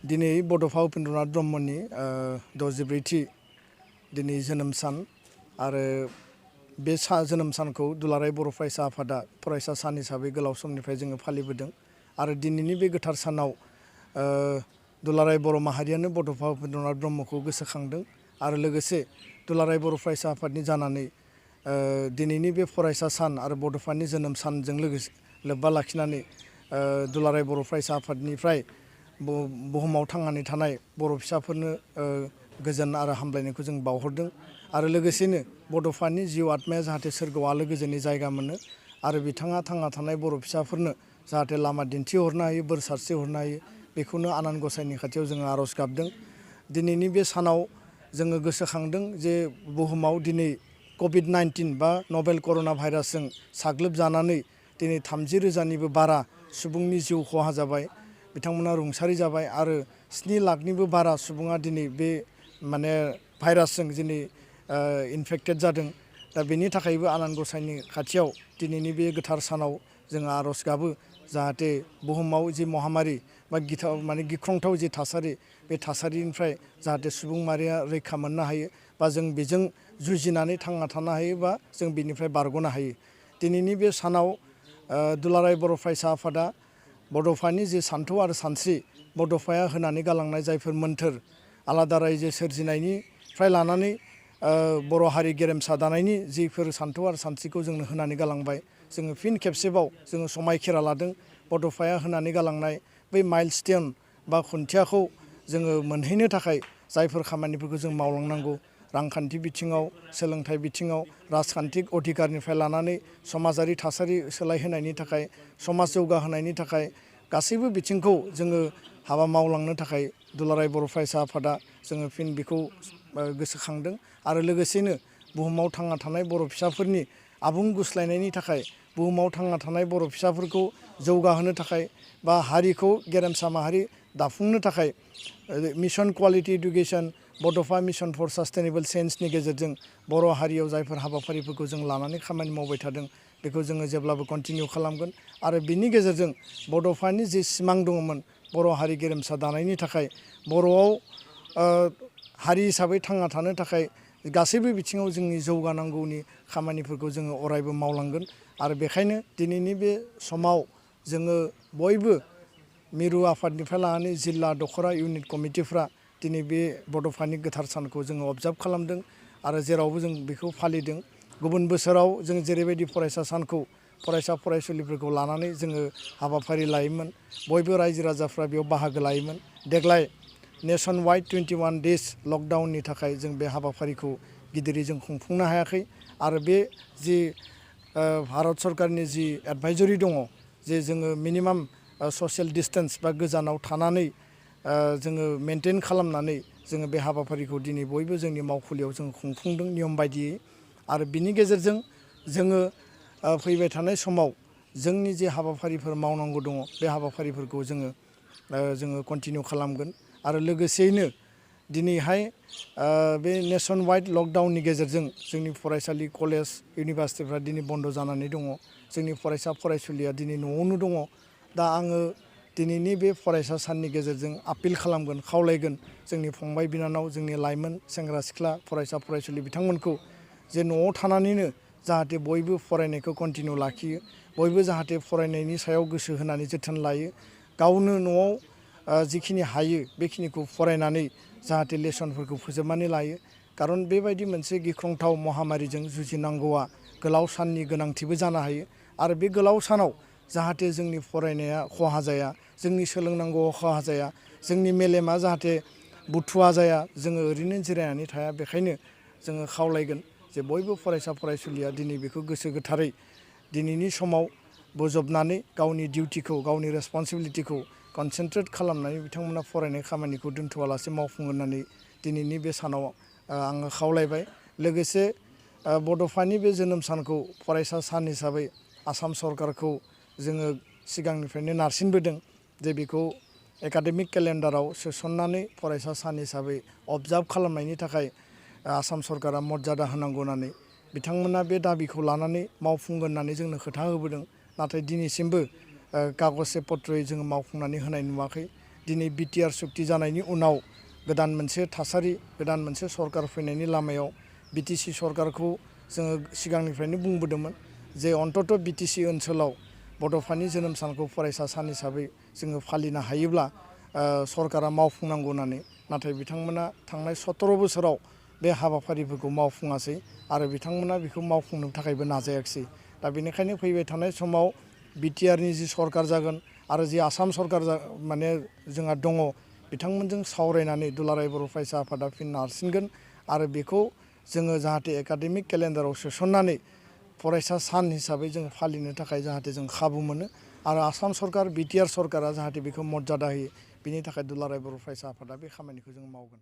दिनै बड'फा उपेन्द्रनाथ ब्रह्मनि 64थि दिनै जोनोम सान आरो बे जोनोम सानखौ दुलाराय बर' फरायसा आफादा फरायसा सान हिसाबै गोलाव समनिफ्राय जोङो फालिबोदों आरो दिनैनि बे गोथार सानाव दुलाराय बर' माहारियानो बड'फा उपेन्द्रनाथ ब्रह्मखौ गोसोखांदों आरो लोगोसे दुलाराय बर' फरायसा आफादनि जानानै दिनैनि बे फरायसा सान आरो बड'फानि जोनोम सानजों लोगोसे लोब्बा लाखिनानै दुलाराय बर' फरायसा आफादनिफ्राय बुहुमाव थांनानै थानाय बर' फिसाफोरनो गोजोन आरो हामलायनायखौ जों बावहरदों आरो लोगोसेनो बड'फानि जिउ आत्माया जाहाथे सोरगोआव आलो गोजोननि जायगा मोनो आरो बिथाङा थांना थानाय बर' फिसाफोरनो जाहाथे लामा दिन्थिहरनो हायो बोर सारस्रिहरनो हायो बेखौनो आनान गसाइनि खाथियाव जोङो आर'ज गाबदों। दिनैनि बे सानाव जोङो गोसोखांदों जे बुहुमाव दिनै कभिड-19 बा नभेल कर'ना भाइरासजों साग्लोबजानानै दिनै 30,000निबो बारा सुबुंनि जिउ खहा जाबाय, बिथांमोना रुंसारि जाबाय आरो 7 लाखनिबो बारा सुबुङा दिनै बे भाइरासजों दिनै इनफेक्टेड जादों। दा बेनि थाखायबो आनान गसाइनि खाथियाव दिनैनि बे गोथार सानाव जोङो आर'ज गाबो जाहाथे बुहुमाव जि महामारि बा गिख्रंथाव जि थासारि बे थासारिनिफ्राय जाहाथे सुबुं माहारिया रैखा मोननो हायो बा जों बेजों जुजिनानै थांना थानो हायो बा जों बेनिफ्राय बारग'नो हायो। दिनैनि बे सानाव दुलाराय बर' फरायसा आफादा बड'फानि जे सान्थौ आरो सानस्रि बड'फाया होनानै गालांनाय जायफोर मोन्थोर आलादा रायजो सोरजिनायनिफ्राय लानानै बर' हारि गेरेमसा दानायनि जिफोर सान्थौ आरो सानस्रिखौ जोंनो होनानै गालांबाय जोङो फिन खेबसेबाव जोङो समायखेरा लादों बड'फाया होनानै गालांनाय बै माइलस्टोन बा खुन्थियाखौ जोङो मोनहैनो थाखाय जायफोर खामानिफोरखौ जों मावलांनांगौ रांखान्थि बिथिङाव सोलोंथाइ बिथिङाव राजखान्थिक अधिकारनिफ्राय लानानै समाजारि थासारि सोलायहोनायनि थाखाय समाज जौगाहोनायनि थाखाय गासैबो बिथिंखौ जोङो हाबा मावलांनो थाखाय दुलाराय बर' फरायसा आफादा जोङो फिन बेखौ गोसोखांदों आरो लोगोसेनो बुहुमाव थांना थानाय बर' फिसाफोरनि आबुं गुस्लायनायनि थाखाय बुहुमाव थांना थानाय बर' फिसाफोरखौ जौगाहोनो थाखाय बा हारिखौ गेरेमसा माहारि दाफुंनो थाखाय मिशन क्वालिटी इडुकेसन बड'फा मिशन फर सास्टेनेबल चेन्जनि गेजेरजों बर' हारियाव जायफोर हाबाफारिफोरखौ जों लानानै खामानि मावबाय थादों बेखौ जोङो जेब्लाबो कन्टिनिउ खालामगोन आरो बिनि गेजेरजों बड'फानि जि सिमां दङमोन बर' हारि गेरेमसा दानायनि थाखाय बर'आव हारि हिसाबै थांना थानो थाखाय गासैबो बिथिङाव जोंनि जौगानांगौनि खामानिफोरखौ जोङो अरायबो मावलांगोन आरो बेखायनो दिनैनि बे समाव जोङो बयबो मिरु आफादनिफ्राय लानानै जिल्ला दख'रा इउनिट कमिटिफ्रा दिनै बे बड'फानि गोथार सानखौ जोङो अबजार्भ खालामदों आरो जेरावबो जों बेखौ फालिदों। गुबुन बोसोराव जों जेरैबायदि फरायसा सानखौ फरायसा फरायसुलिफोरखौ लानानै जोङो हाबाफारि लायोमोन बयबो रायजो राजाफ्रा बेयाव बाहागो लायोमोन। देग्लाय नेसन वाइड 21 डेज लकडाउननि थाखाय जों बे हाबाफारिखौ गिदिरै जों खुंफुंनो हायाखै आरो बे जि भारत सरकारनि जि एडभाइजरि दङ जे जोङो मिनिमाम ससियेल डिसटेन्स बा गोजानाव थानानै जोङो मेनटेन खालामनानै जोङो बे हाबाफारिखौ दिनै बयबो जोंनि मावखुलियाव जों खुंफुंदों नियम बायदियै आरो बिनि गेजेरजों जोङो फैबाय थानाय समाव जोंनि जे हाबाफारिफोर मावनांगौ दङ बे हाबाफारिफोरखौ जोङो कन्टिनिउ खालामगोन आरो लोगोसेयैनो दिनैहाय बे नेसन वाइड लकडाउननि गेजेरजों जोंनि फरायसालि कलेज इउनिभारसिटिफ्रा दिनै बन्द' जानानै दङ जोंनि फरायसा फरायसुलिया दिनै न'आवनो दङ। दा आङो दिनैनि बे फरायसा साननि गेजेरजों आपिल खालामगोन खावलायगोन जोंनि फंबाय बिनानाव जोंनि लाइमोन सेंग्रा सिख्ला फरायसा फरायसुलि बिथांमोनखौ जे न'आव थानानैनो जाहाथे बयबो फरायनायखौ कन्टिनिउ लाखियो बयबो जाहाथे फरायनायनि सायाव गोसो होनानै जोथोन लायो गावनो न'आव जिखिनि हायो बेखिनिखौ फरायनानै जाहाथे लेसनफोरखौ फोजोबनानै लायो खारन बेबायदि मोनसे गिख्रंथाव महामारिजों जुजिनांगौआ गोलाव साननि गोनांथिबो जानो हायो आरो बे गोलाव सानाव जाहाथे जोंनि फरायनाया खहा जाया जोंनि सोलोंनांगौआ खहा जाया जोंनि मेलेमा जाहाथे बुथुवा जाया जोङो ओरैनो जिरायनानै थाया बेखायनो जोङो खावलायगोन जे बयबो फरायसा फरायसुलिया दिनै बेखौ गोसो गोथारै दिनैनि समाव बोजबनानै गावनि डिउटिखौ गावनि रेसपन्सिबिलिटिखौ कनसेन्ट्रेट खालामनानै बिथांमोना फरायनाय खामानिखौ दोनथ'आलासे मावफुं होननानै दिनैनि बे सानाव आङो खावलायबाय। लोगोसे बड'फानि बे जोनोम सानखौ फरायसा सान हिसाबै आसाम सरकारखौ जोङो सिगांनिफ्रायनो नारसिनबोदों जे बेखौ एकाडेमिक केलेन्डाराव सोसननानै फरायसा सान हिसाबै अबजार्भ खालामनायनि थाखाय आसाम सरकारा मर्यादा होनांगौ होननानै बिथांमोना बे दाबिखौ लानानै मावफुंगोन होननानै जोंनो खोथा होबोदों नाथाय दिनैसिमबो कागजे पत्रयै जोङो मावफुंनानै होनाय नुवाखै दिनै बिटिआर सुक्ति जानायनि उनाव गोदान मोनसे थासारि गोदान मोनसे सरकार फैनायनि लामायाव बिटिसि सरकारखौ जोङो सिगांनिफ्रायनो बुंबोदोंमोन जे अन्तत बिटिसि ओनसोलाव बड'फानि जोनोम सानखौ फरायसा सान हिसाबै जोङो फालिनो हायोब्ला सरकारा मावफुंनांगौ होननानै नाथाय बिथांमोना थांनाय 17 बोसोराव बे हाबाफारिफोरखौ मावफुङासै आरो बिथांमोना बेखौ मावफुंनो थाखायबो नाजायाखिसै दा बेनिखायनो फैबाय थानाय समाव बिटिआरनि जि सरकार जागोन आरो जि आसाम सरकार माने जोंहा दङ बिथांमोनजों सावरायनानै दुलाराय बर' फरायसा आफादा फिन नारसिनगोन आरो बेखौ जोङो जाहाथे एकाडेमिक केलेन्डाराव सोसननानै फरायसा सान हिसाबै जों फालिनो थाखाय जाहाथे जों खाबु मोनो आरो आसाम सरकार बिटिआर सरकारा जाहाथे बेखौ मर्यादा होयो बिनि थाखाय दुलाराय बर' फरायसा आफादा बे खामानिखौ जों मावगोन।